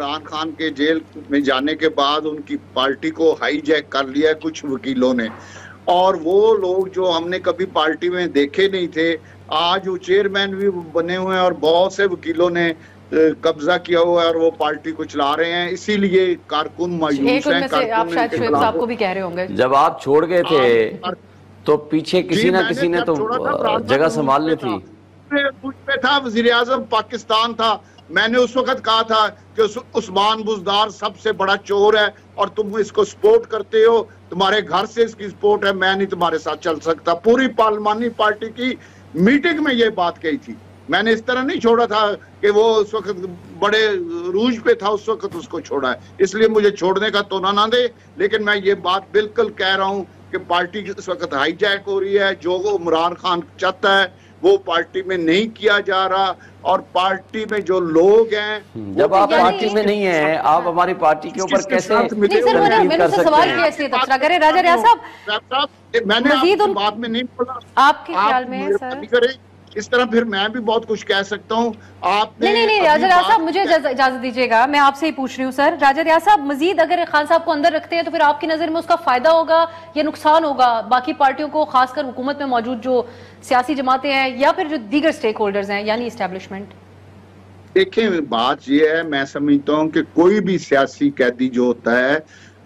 इमरान खान के जेल में जाने के बाद उनकी पार्टी को हाईजैक कर लिया कुछ वकीलों ने, और वो लोग जो हमने कभी पार्टी में देखे नहीं थे, आज वो चेयरमैन भी बने हुए हैं और बहुत से वकीलों ने कब्जा किया हुआ है और वो पार्टी को चला रहे हैं। इसीलिए कारकुन मायूस हैं। आप शायद शुएब साहब को भी कह रहे होंगे, जब आप छोड़ गए थे तो पीछे किसी ना किसी ने तो जगह संभालनी थी। मुझ पे था, वजीर आजम पाकिस्तान था, मैंने उस वक्त कहा था कि उस्मान बुज़दार सबसे बड़ा चोर है और तुम इसको सपोर्ट करते हो, तुम्हारे घर से इसकी सपोर्ट है, मैं नहीं तुम्हारे साथ चल सकता। पूरी पार्लिमानी पार्टी की मीटिंग में ये बात कही थी। मैंने इस तरह नहीं छोड़ा था कि वो उस वक्त बड़े रूज पे था, उस वक्त उसको छोड़ा है, इसलिए मुझे छोड़ने का तोना ना दे। लेकिन मैं ये बात बिल्कुल कह रहा हूँ कि पार्टी इस वक्त हाईजैक हो रही है। जो इमरान खान चाहता है वो पार्टी में नहीं किया जा रहा, और पार्टी में जो लोग हैं, जब आप पार्टी में नहीं है, आप हमारी पार्टी के ऊपर कैसे सवाल किया इसलिए तबसरा करें। राजा रियाज साहब, मैंने बात में नहीं बोला, आपके ख्याल में सर इस तरह फिर मैं भी बहुत कुछ कह सकता हूँ। आपने नहीं, राजा रियाज साहब मुझे इजाजत दीजिएगा, मैं आपसे ही पूछ रही हूँ सर। राजा रियाज साहब, मजीद अगर खान साहब को अंदर रखते हैं तो फिर आपकी नजर में उसका फायदा होगा या नुकसान होगा बाकी पार्टियों को, खासकर हुकूमत में मौजूद जो सियासी जमातें हैं या फिर जो दीगर स्टेक होल्डर्स हैं यानी एस्टेब्लिशमेंट? देखें, बात यह है, मैं समझता हूँ कि कोई भी सियासी कैदी जो होता है,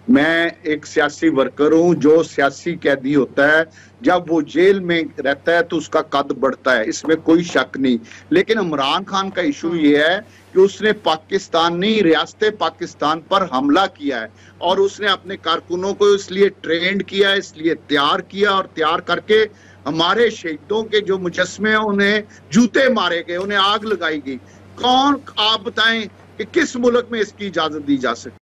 मैं एक सियासी वर्कर हूं, जो सियासी कैदी होता है जब वो जेल में रहता है तो उसका कद बढ़ता है, इसमें कोई शक नहीं। लेकिन इमरान खान का इशू ये है कि उसने पाकिस्तानी रियासत पाकिस्तान पर हमला किया है और उसने अपने कारकुनों को इसलिए ट्रेंड किया, इसलिए तैयार किया, और तैयार करके हमारे शहीदों के जो मुजस्मे हैं उन्हें जूते मारे गए, उन्हें आग लगाई गई। कौन, आप बताएं कि किस मुल्क में इसकी इजाजत दी जा सकती?